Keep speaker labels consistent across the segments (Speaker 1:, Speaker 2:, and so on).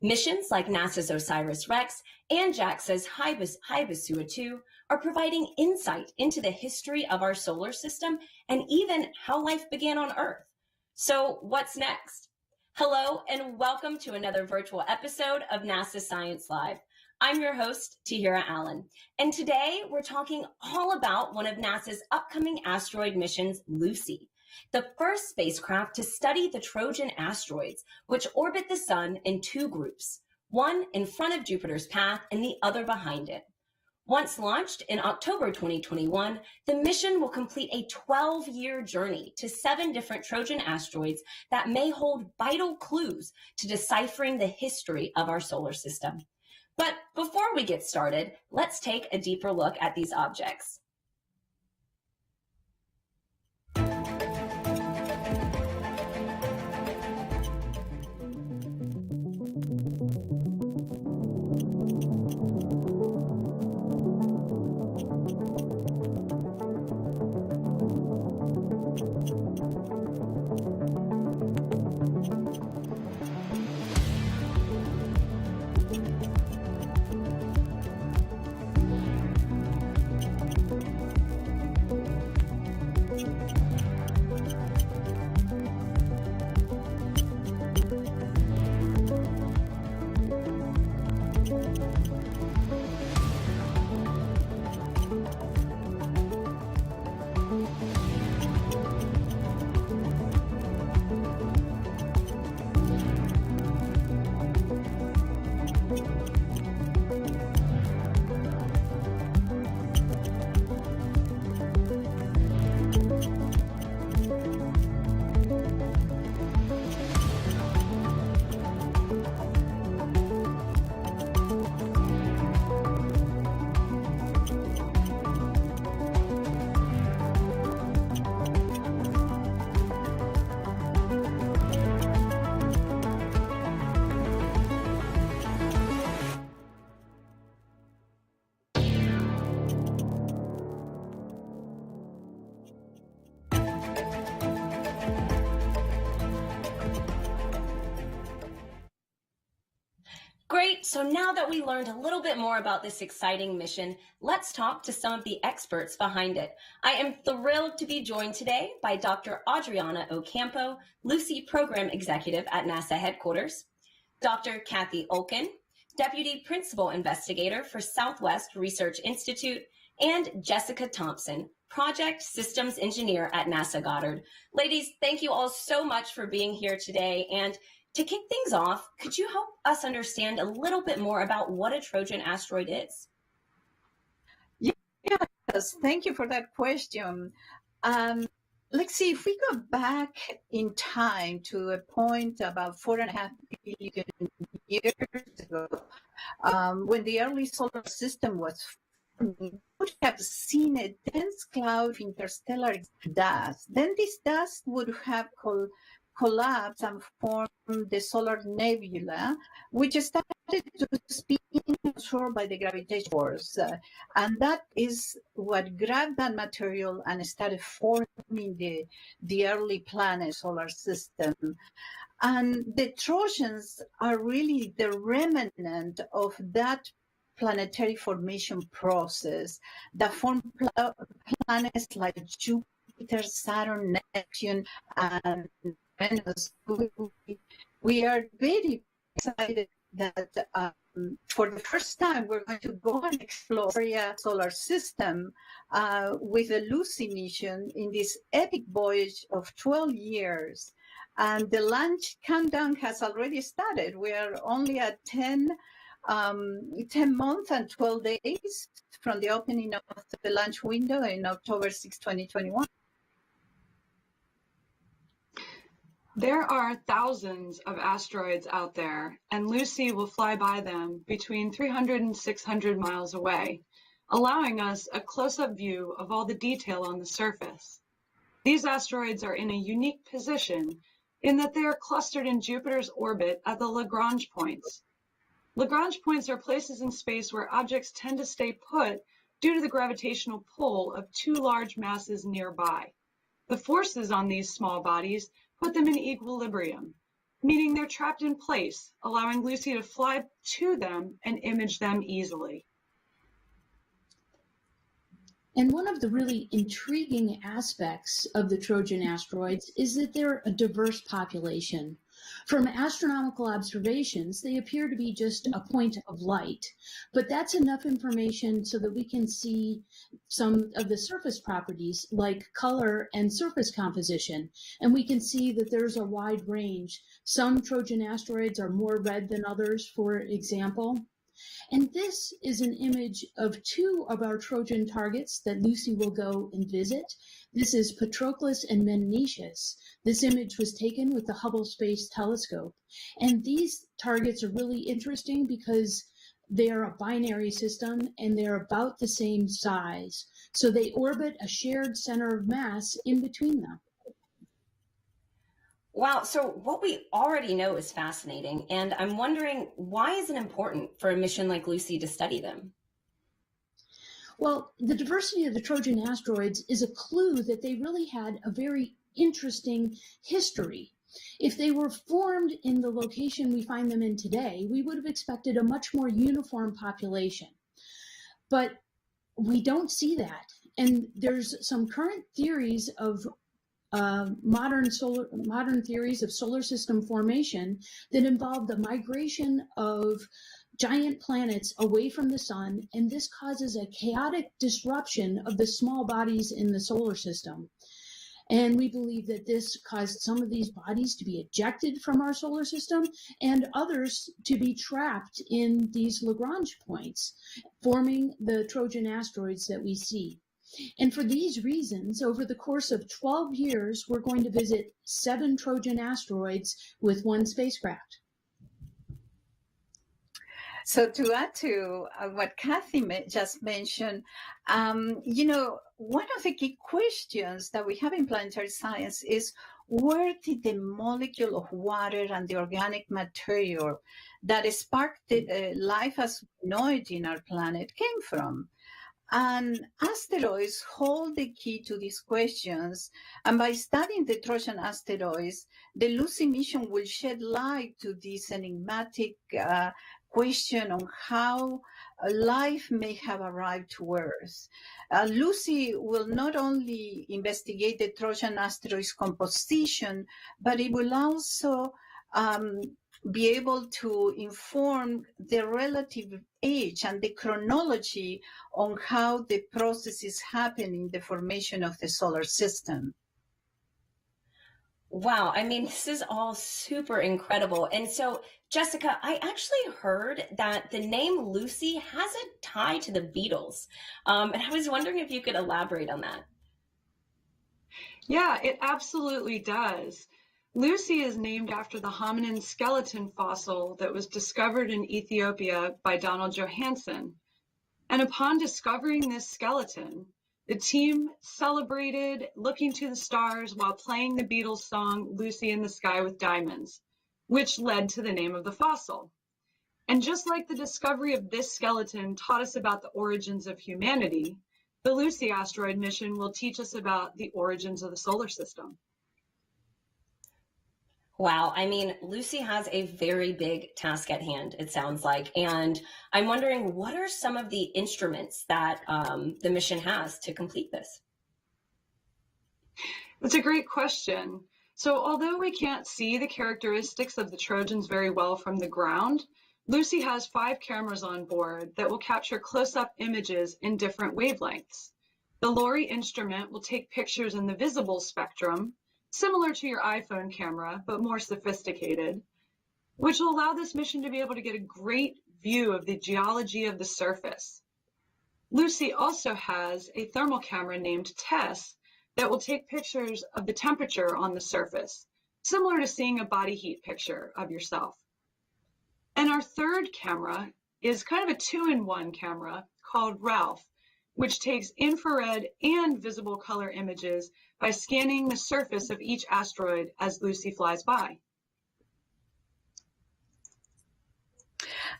Speaker 1: Missions like NASA's OSIRIS-REx and JAXA's Hibisua-2 are providing insight into the history of our solar system and even how life began on Earth. So what's next? Hello and welcome to another virtual episode of NASA Science Live. I'm your host, Tahira Allen, and today we're talking all about one of NASA's upcoming asteroid missions, Lucy, the first spacecraft to study the Trojan asteroids, which orbit the Sun in two groups, one in front of Jupiter's path and the other behind it. Once launched in October 2021, the mission will complete a 12-year journey to 7 different Trojan asteroids that may hold vital clues to deciphering the history of our solar system. But before we get started, let's take a deeper look at these objects. Great, so now that we learned a little bit more about this exciting mission, let's talk to some of the experts behind it. I am thrilled to be joined today by Dr. Adriana Ocampo, Lucy Program Executive at NASA Headquarters, Dr. Kathy Olken, Deputy Principal Investigator for Southwest Research Institute, and Jessica Thompson, Project Systems Engineer at NASA Goddard. Ladies, thank you all so much for being here today. And to kick things off, could you help us understand a little bit more about what a Trojan asteroid is?
Speaker 2: Yes, thank you for that question. Let's see, if we go back in time to a point about 4.5 billion years ago, when the early solar system was formed, we would have seen a dense cloud of interstellar dust. Then this dust would have collapse and form the solar nebula, which started to spin absorbed by the gravitational force. And that is what grabbed that material and started forming the early planet solar system. And the Trojans are really the remnant of that planetary formation process that formed planets like Jupiter, Saturn, Neptune, and Venus. We are very excited that for the first time we're going to go and explore the solar system with the Lucy mission in this epic voyage of 12 years. And the launch countdown has already started. We are only at 10 months and 12 days from the opening of the launch window in October 6, 2021.
Speaker 3: There are thousands of asteroids out there, and Lucy will fly by them between 300 and 600 miles away, allowing us a close-up view of all the detail on the surface. These asteroids are in a unique position in that they are clustered in Jupiter's orbit at the Lagrange points. Lagrange points are places in space where objects tend to stay put due to the gravitational pull of two large masses nearby. The forces on these small bodies put them in equilibrium. meaning they're trapped in place, allowing Lucy to fly to them and image them easily.
Speaker 4: And one of the really intriguing aspects of the Trojan asteroids is that they're a diverse population. From astronomical observations, they appear to be just a point of light, but that's enough information so that we can see some of the surface properties like color and surface composition, and we can see that there's a wide range. Some Trojan asteroids are more red than others, for example. And this is an image of two of our Trojan targets that Lucy will go and visit. This is Patroclus and Menecius. This image was taken with the Hubble Space Telescope. And these targets are really interesting because they are a binary system and they're about the same size. So they orbit a shared center of mass in between them.
Speaker 1: Wow, so what we already know is fascinating, and I'm wondering, why is it important for a mission like Lucy to study them?
Speaker 4: Well, the diversity of the Trojan asteroids is a clue that they really had a very interesting history. If they were formed in the location we find them in today, we would have expected a much more uniform population. But we don't see that. And there's some current theories of modern theories of solar system formation that involve the migration of giant planets away from the sun, and this causes a chaotic disruption of the small bodies in the solar system. And we believe that this caused some of these bodies to be ejected from our solar system and others to be trapped in these Lagrange points, forming the Trojan asteroids that we see. And for these reasons, over the course of 12 years, we're going to visit 7 Trojan asteroids with 1 spacecraft.
Speaker 2: So to add to what Kathy just mentioned, one of the key questions that we have in planetary science is, where did the molecule of water and the organic material that sparked the life as we know it in our planet came from? And asteroids hold the key to these questions. And by studying the Trojan asteroids, the Lucy mission will shed light to this enigmatic question on how life may have arrived to Earth. Lucy will not only investigate the Trojan asteroids composition, but it will also be able to inform the relative age and the chronology on how the processes happen in the formation of the solar system.
Speaker 1: Wow, I mean, this is all super incredible. And so, Jessica, I actually heard that the name Lucy has a tie to the Beatles. And I was wondering if you could elaborate on that.
Speaker 3: Yeah, it absolutely does. Lucy is named after the hominin skeleton fossil that was discovered in Ethiopia by Donald Johanson. And upon discovering this skeleton, the team celebrated looking to the stars while playing the Beatles song Lucy in the Sky with Diamonds, which led to the name of the fossil. And just like the discovery of this skeleton taught us about the origins of humanity, the Lucy asteroid mission will teach us about the origins of the solar system.
Speaker 1: Wow, I mean, Lucy has a very big task at hand, it sounds like. And I'm wondering, what are some of the instruments that the mission has to complete this?
Speaker 3: That's a great question. So although we can't see the characteristics of the Trojans very well from the ground, Lucy has 5 cameras on board that will capture close-up images in different wavelengths. The LORRI instrument will take pictures in the visible spectrum, similar to your iPhone camera, but more sophisticated, which will allow this mission to be able to get a great view of the geology of the surface. Lucy also has a thermal camera named TESS that will take pictures of the temperature on the surface, similar to seeing a body heat picture of yourself. And our third camera is kind of a 2-in-1 camera called Ralph, which takes infrared and visible color images by scanning the surface of each asteroid as Lucy flies by.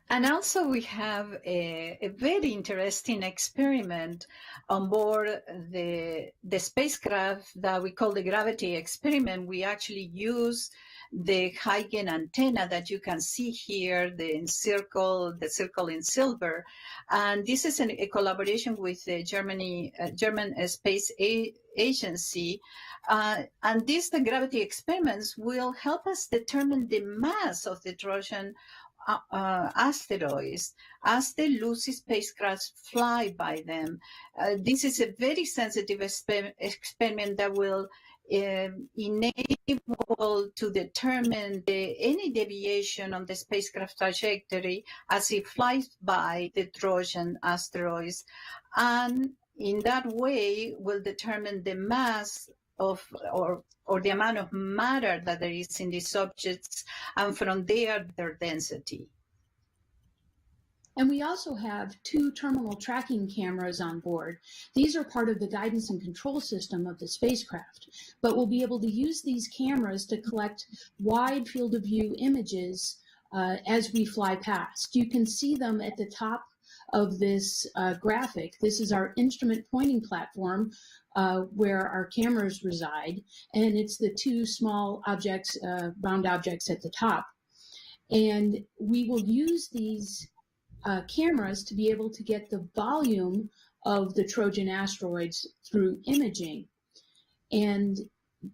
Speaker 2: And also we have a very interesting experiment on board the spacecraft that we call the gravity experiment. We actually use the high-gain antenna that you can see here, the circle in silver. And this is a collaboration with the German Space Agency. And these gravity experiments will help us determine the mass of the Trojan asteroids as the Lucy spacecraft fly by them. This is a very sensitive experiment that will enable to determine any deviation on the spacecraft trajectory as it flies by the Trojan asteroids, and in that way will determine the mass of or the amount of matter that there is in these objects, and from there their density.
Speaker 4: And we also have 2 terminal tracking cameras on board. These are part of the guidance and control system of the spacecraft, but we'll be able to use these cameras to collect wide field of view images as we fly past. You can see them at the top of this graphic. This is our instrument pointing platform where our cameras reside, and it's the 2 small objects, round objects at the top. And we will use these cameras to be able to get the volume of the Trojan asteroids through imaging. And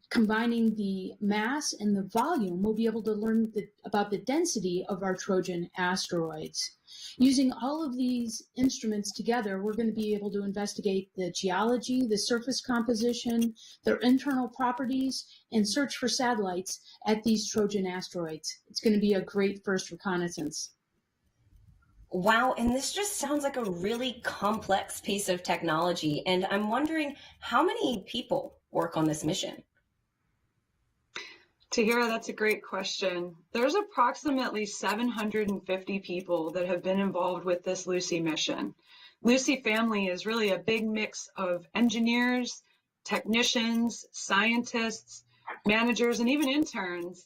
Speaker 4: combining the mass and the volume, we'll be able to learn about the density of our Trojan asteroids. Using all of these instruments together, we're going to be able to investigate the geology, the surface composition, their internal properties, and search for satellites at these Trojan asteroids. It's going to be a great first reconnaissance.
Speaker 1: Wow, and this just sounds like a really complex piece of technology. And I'm wondering how many people work on this mission?
Speaker 3: Tahira, that's a great question. There's approximately 750 people that have been involved with this Lucy mission. Lucy family is really a big mix of engineers, technicians, scientists, managers, and even interns.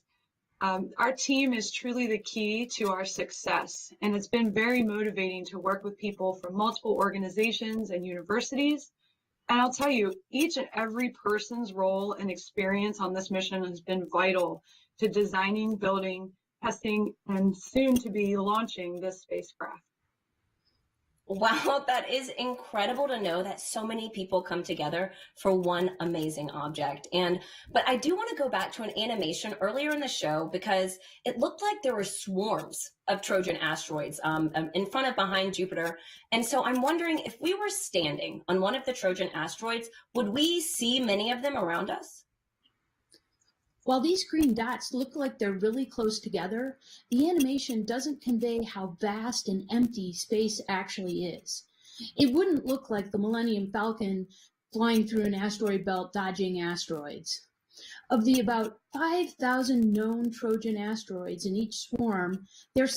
Speaker 3: Our team is truly the key to our success, and it's been very motivating to work with people from multiple organizations and universities. And I'll tell you, each and every person's role and experience on this mission has been vital to designing, building, testing, and soon to be launching this spacecraft.
Speaker 1: Wow, that is incredible to know that so many people come together for one amazing object. But I do want to go back to an animation earlier in the show because it looked like there were swarms of Trojan asteroids in front of behind Jupiter. And so I'm wondering if we were standing on one of the Trojan asteroids, would we see many of them around us?
Speaker 4: While these green dots look like they're really close together, the animation doesn't convey how vast and empty space actually is. It wouldn't look like the Millennium Falcon flying through an asteroid belt dodging asteroids. Of the about 5,000 known Trojan asteroids in each swarm, they're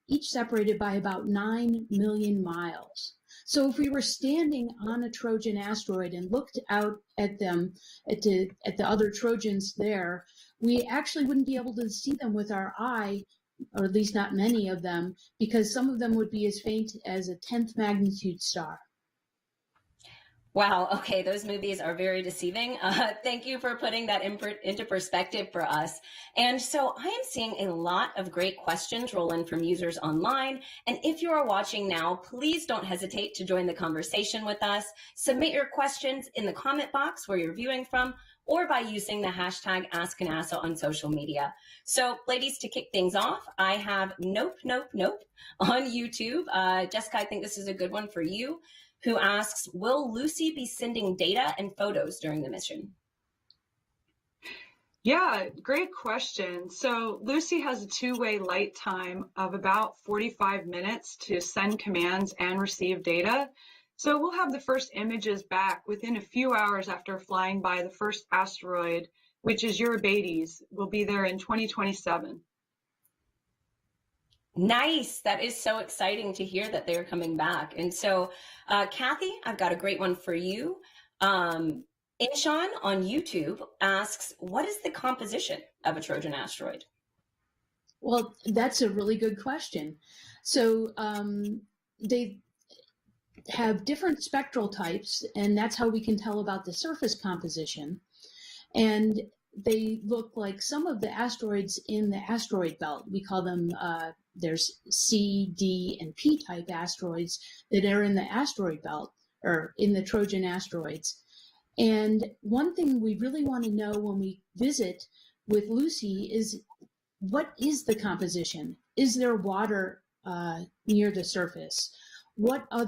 Speaker 4: each separated by about 9 million miles. So if we were standing on a Trojan asteroid and looked out at them, at the other Trojans there, we actually wouldn't be able to see them with our eye, or at least not many of them, because some of them would be as faint as a 10th magnitude star.
Speaker 1: Wow. Okay. Those movies are very deceiving. Thank you for putting that into perspective for us. And so I am seeing a lot of great questions roll in from users online. And if you are watching now, please don't hesitate to join the conversation with us. Submit your questions in the comment box where you're viewing from, or by using the hashtag #AskANASA on social media. So ladies, to kick things off, I have Nope, Nope, Nope on YouTube. Jessica, I think this is a good one for you, who asks, will Lucy be sending data and photos during the mission?
Speaker 3: Yeah, great question. So Lucy has a two-way light time of about 45 minutes to send commands and receive data. So we'll have the first images back within a few hours after flying by the first asteroid, which is Eurybates. We'll be there in 2027.
Speaker 1: Nice. That is so exciting to hear that they're coming back. And so, Kathy, I've got a great one for you. Inshan on YouTube asks, what is the composition of a Trojan asteroid?
Speaker 4: Well, that's a really good question. So they have different spectral types, and that's how we can tell about the surface composition. And they look like some of the asteroids in the asteroid belt. We call them, there's C, D, and P type asteroids that are in the asteroid belt or in the Trojan asteroids. And one thing we really want to know when we visit with Lucy is, what is the composition? Is there water near the surface? What are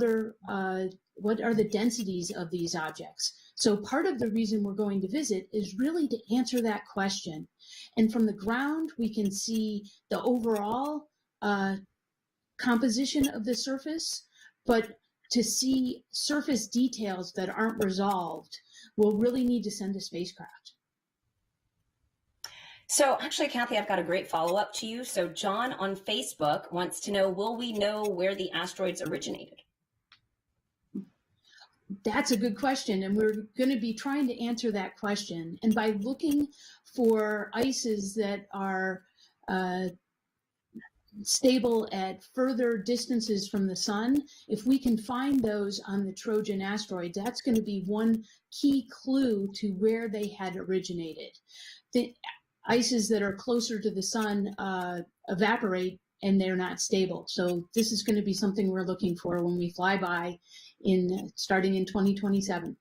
Speaker 4: the densities of these objects? So part of the reason we're going to visit is really to answer that question. And from the ground, we can see the overall composition of the surface, but to see surface details that aren't resolved, we'll really need to send a spacecraft.
Speaker 1: So actually, Kathy, I've got a great follow-up to you. So John on Facebook wants to know, will we know where the asteroids originated?
Speaker 4: That's a good question, and we're going to be trying to answer that question. And by looking for ices that are stable at further distances from the sun, if we can find those on the Trojan asteroid, that's going to be one key clue to where they had originated. The ices that are closer to the sun evaporate and they're not stable. So this is going to be something we're looking for when we fly by starting in 2027.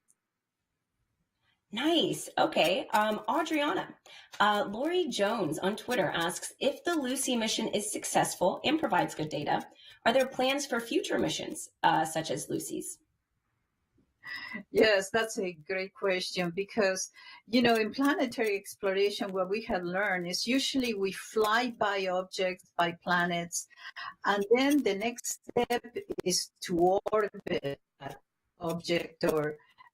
Speaker 1: Nice. Okay. Adriana, Lori Jones on Twitter asks, if the Lucy mission is successful and provides good data, are there plans for future missions such as Lucy's?
Speaker 2: Yes, that's a great question because, in planetary exploration, what we have learned is usually we fly by objects, by planets, and then the next step is to orbit that object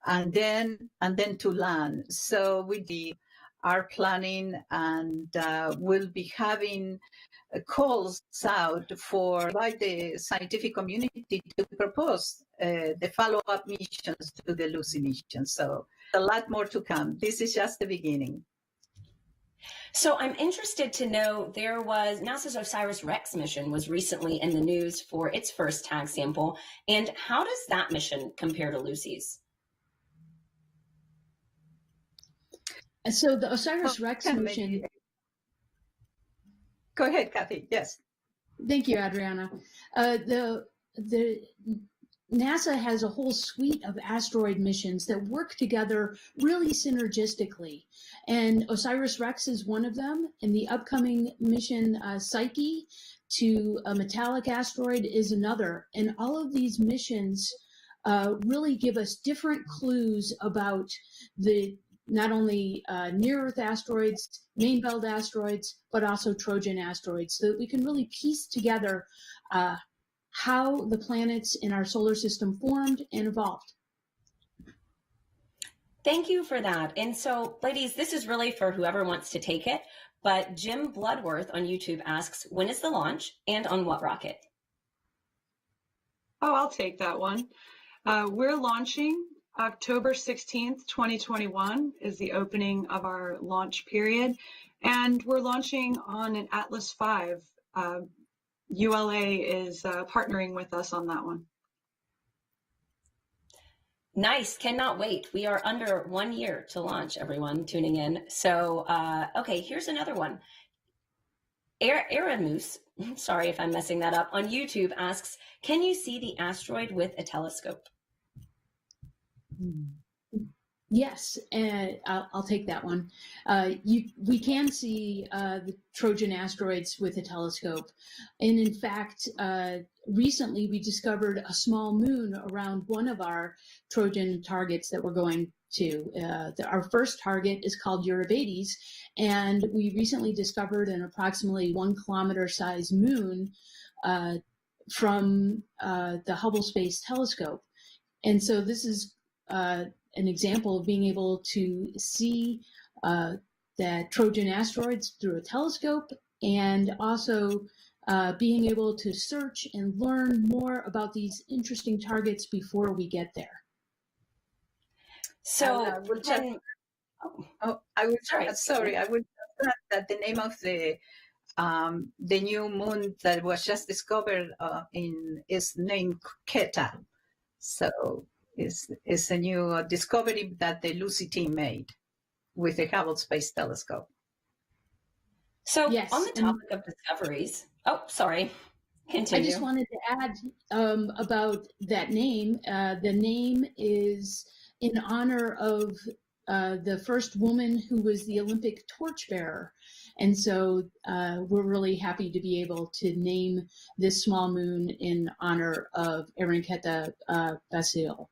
Speaker 2: and then to land. So we are planning and we'll be having calls out by the scientific community to propose the follow-up missions to the Lucy mission. So a lot more to come. This is just the beginning.
Speaker 1: So I'm interested to know, NASA's OSIRIS-REx mission was recently in the news for its first tag sample. And how does that mission compare to Lucy's?
Speaker 4: So the OSIRIS-REx mission...
Speaker 2: Go ahead, Kathy. Yes.
Speaker 4: Thank you, Adriana. The NASA has a whole suite of asteroid missions that work together really synergistically. And OSIRIS-REx is one of them. And the upcoming mission Psyche to a metallic asteroid is another. And all of these missions really give us different clues about not only near-Earth asteroids, main belt asteroids, but also Trojan asteroids, so that we can really piece together how the planets in our solar system formed and evolved.
Speaker 1: Thank you for that. And so, ladies, this is really for whoever wants to take it, but Jim Bloodworth on YouTube asks, when is the launch and on what rocket?
Speaker 3: Oh, I'll take that one. We're launching October 16th, 2021 is the opening of our launch period, and we're launching on an Atlas V. ULA is partnering with us on that one.
Speaker 1: Nice. Cannot wait. We are under 1 year to launch, everyone tuning in. So, okay, here's another one. Aramus, sorry if I'm messing that up, on YouTube asks, can you see the asteroid with a telescope?
Speaker 4: Yes, and I'll take that one. We can see the Trojan asteroids with a telescope. And in fact, recently we discovered a small moon around one of our Trojan targets that we're going to. Our first target is called Eurybates, and we recently discovered an approximately 1 kilometer size moon from the Hubble Space Telescope. And so this is an example of being able to see that Trojan asteroids through a telescope, and also being able to search and learn more about these interesting targets before we get there.
Speaker 1: So,
Speaker 2: I would add that the name of the new moon that was just discovered is named Keta. So it's a new discovery that the Lucy team made. with the Hubble Space Telescope.
Speaker 1: So
Speaker 4: Yes,
Speaker 1: on the
Speaker 4: and
Speaker 1: topic of discoveries, oh, sorry,
Speaker 4: I
Speaker 1: continue.
Speaker 4: just wanted to add about that name. The name is in honor of the first woman who was the Olympic torchbearer. And so we're really happy to be able to name this small moon in honor of Enriqueta Basile.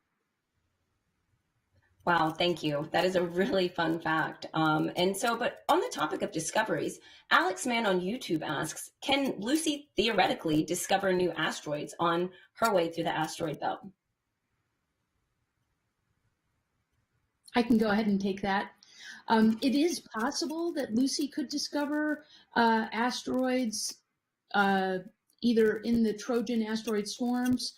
Speaker 1: Wow, thank you. That is a really fun fact. But on the topic of discoveries, Alex Mann on YouTube asks, can Lucy theoretically discover new asteroids on her way through the asteroid belt?
Speaker 4: I can go ahead and take that. It is possible that Lucy could discover asteroids either in the Trojan asteroid swarms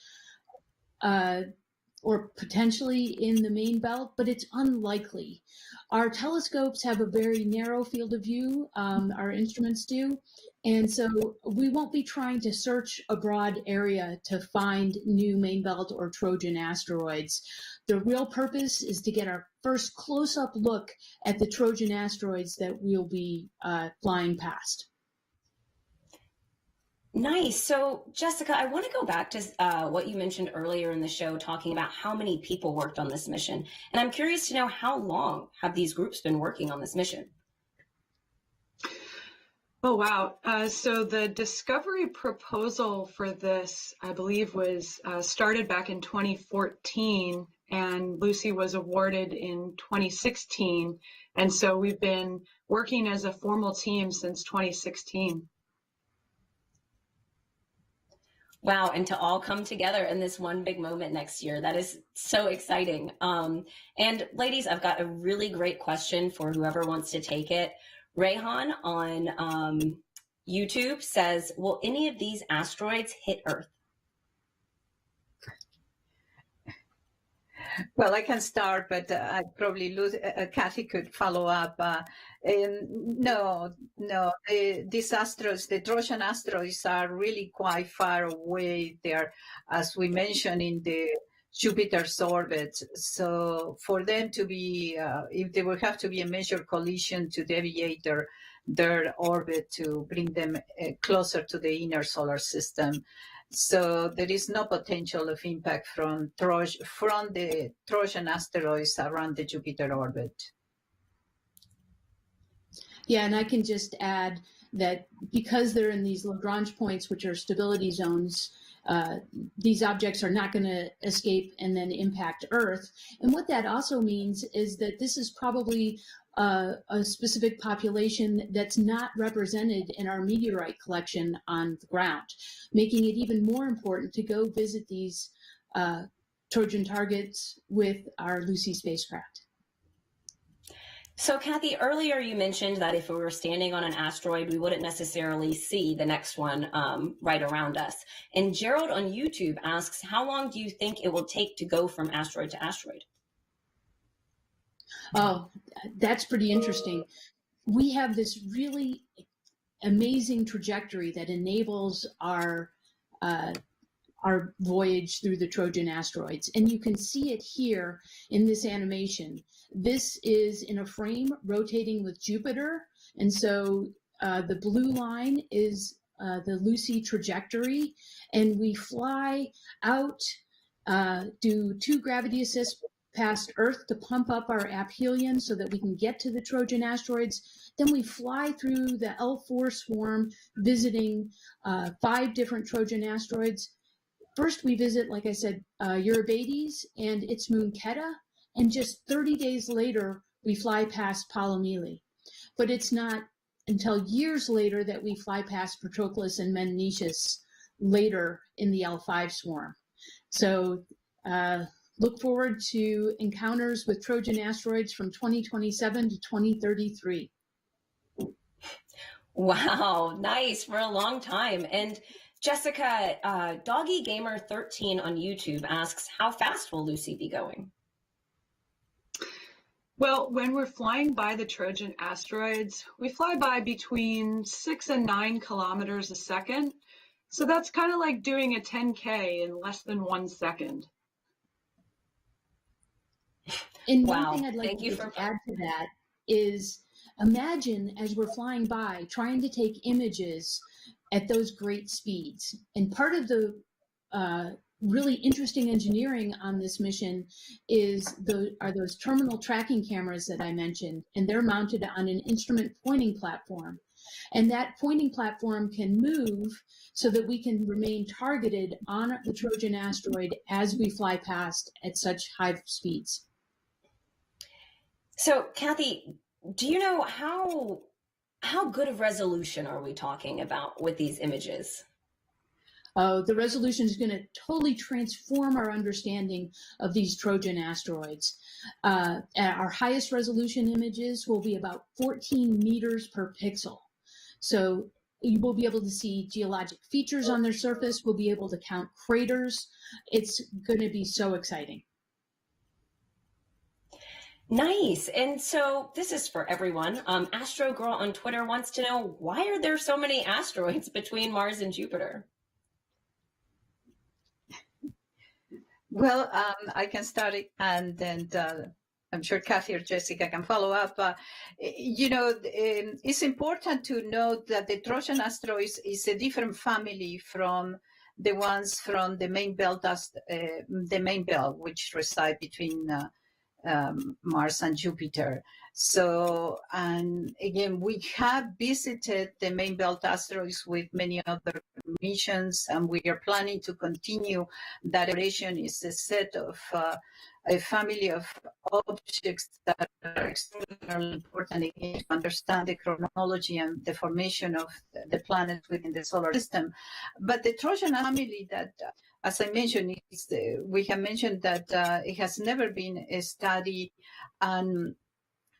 Speaker 4: or potentially in the main belt, but it's unlikely. Our telescopes have a very narrow field of view, our instruments do, and so we won't be trying to search a broad area to find new main belt or Trojan asteroids. The real purpose is to get our first close-up look at the Trojan asteroids that we'll be flying past.
Speaker 1: Nice. So, Jessica, I want to go back to what you mentioned earlier in the show, talking about how many people worked on this mission. And I'm curious to know, how long have these groups been working on this mission?
Speaker 3: Oh, wow. So the discovery proposal for this, I believe, was started back in 2014, and Lucy was awarded in 2016. And so we've been working as a formal team since 2016.
Speaker 1: Wow, and to all come together in this one big moment next year. That is so exciting. And ladies, I've got a really great question for whoever wants to take it. Rayhan on YouTube says, will any of these asteroids hit Earth?
Speaker 2: Well, I can start, but I probably Kathy could follow up. No, these asteroids, the Trojan asteroids, are really quite far away. They're, as we mentioned, in the Jupiter's orbit. So for them to be, if there will have to be a major collision to deviate their orbit to bring them closer to the inner solar system. So there is no potential of impact from the Trojan asteroids around the Jupiter orbit.
Speaker 4: Yeah, and I can just add that because they're in these Lagrange points, which are stability zones, these objects are not going to escape and then impact Earth. And what that also means is that this is probably a specific population that's not represented in our meteorite collection on the ground, making it even more important to go visit these Trojan targets with our Lucy spacecraft.
Speaker 1: So, Kathy, earlier you mentioned that if we were standing on an asteroid, we wouldn't necessarily see the next one right around us. And Gerald on YouTube asks, how long do you think it will take to go from asteroid to asteroid?
Speaker 4: Oh, that's pretty interesting. We have this really amazing trajectory that enables our voyage through the Trojan asteroids. And you can see it here in this animation. This is in a frame rotating with Jupiter. And so the blue line is the Lucy trajectory. And we fly out, do 2 gravity assists past Earth to pump up our aphelion so that we can get to the Trojan asteroids. Then we fly through the L4 swarm, visiting 5 different Trojan asteroids. First, we visit, like I said, Eurybates and its moon Keta, and just 30 days later, we fly past Palomili. But it's not until years later that we fly past Patroclus and Menecius later in the L5 swarm. So look forward to encounters with Trojan asteroids from 2027 to 2033.
Speaker 1: Wow, nice, for a long time. And Jessica, Doggy Gamer 13 on YouTube asks, how fast will Lucy be going?
Speaker 3: Well, when we're flying by the Trojan asteroids, we fly by between 6 and 9 kilometers a second. So that's kind of like doing a 10K in less than 1 second.
Speaker 4: And
Speaker 1: Wow,
Speaker 4: one thing I'd like
Speaker 1: thank you
Speaker 4: to
Speaker 1: for
Speaker 4: add to that is imagine as we're flying by, trying to take images at those great speeds. And part of the really interesting engineering on this mission are those terminal tracking cameras that I mentioned, and they're mounted on an instrument pointing platform. And that pointing platform can move so that we can remain targeted on the Trojan asteroid as we fly past at such high speeds.
Speaker 1: So, Kathy, do you know how good of resolution are we talking about with these images?
Speaker 4: The resolution is going to totally transform our understanding of these Trojan asteroids. Our highest resolution images will be about 14 meters per pixel. So you will be able to see geologic features on their surface. We'll be able to count craters. It's going to be so exciting.
Speaker 1: Nice. And so this is for everyone. Astro Girl on Twitter wants to know, why are there so many asteroids between Mars and Jupiter?
Speaker 2: Well, I can start it, and then I'm sure Kathy or Jessica can follow up. It's important to note that the Trojan asteroids is a different family from the ones from the main belt, which reside between Mars and Jupiter. So, and again, we have visited the main belt asteroids with many other missions, and we are planning to continue that operation. Is a set of a family of objects that are extremely important again to understand the chronology and the formation of the planets within the solar system. But the Trojan family that as I mentioned, we have mentioned that it has never been a study, and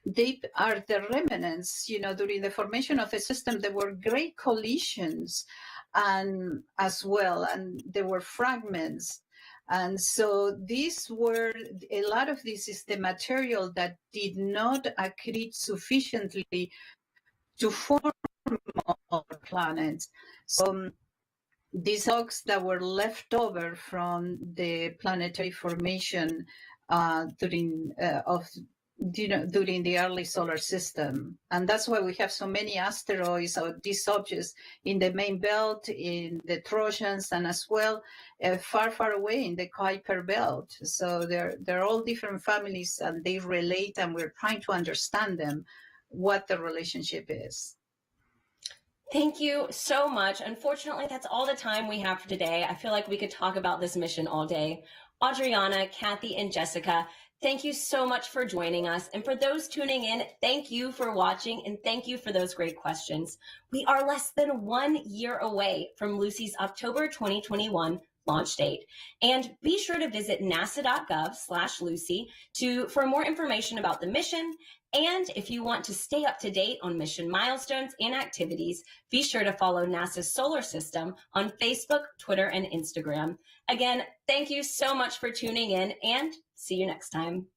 Speaker 2: they are the remnants. During the formation of the system, there were great collisions, and as well, and there were fragments. And so a lot of this is the material that did not accrete sufficiently to form our planets. So these rocks that were left over from the planetary formation during the early solar system. And that's why we have so many asteroids or these objects in the main belt, in the Trojans, and as well far, far away in the Kuiper belt. So they're all different families, and they relate, and we're trying to understand them, what the relationship is.
Speaker 1: Thank you so much. Unfortunately, that's all the time we have for today. I feel like we could talk about this mission all day. Adriana, Kathy, and Jessica, thank you so much for joining us. And for those tuning in, thank you for watching, and thank you for those great questions. We are less than 1 year away from Lucy's October 2021 launch date. And be sure to visit nasa.gov/Lucy for more information about the mission. And if you want to stay up to date on mission milestones and activities, be sure to follow NASA's Solar System on Facebook, Twitter, and Instagram. Again, thank you so much for tuning in, and see you next time.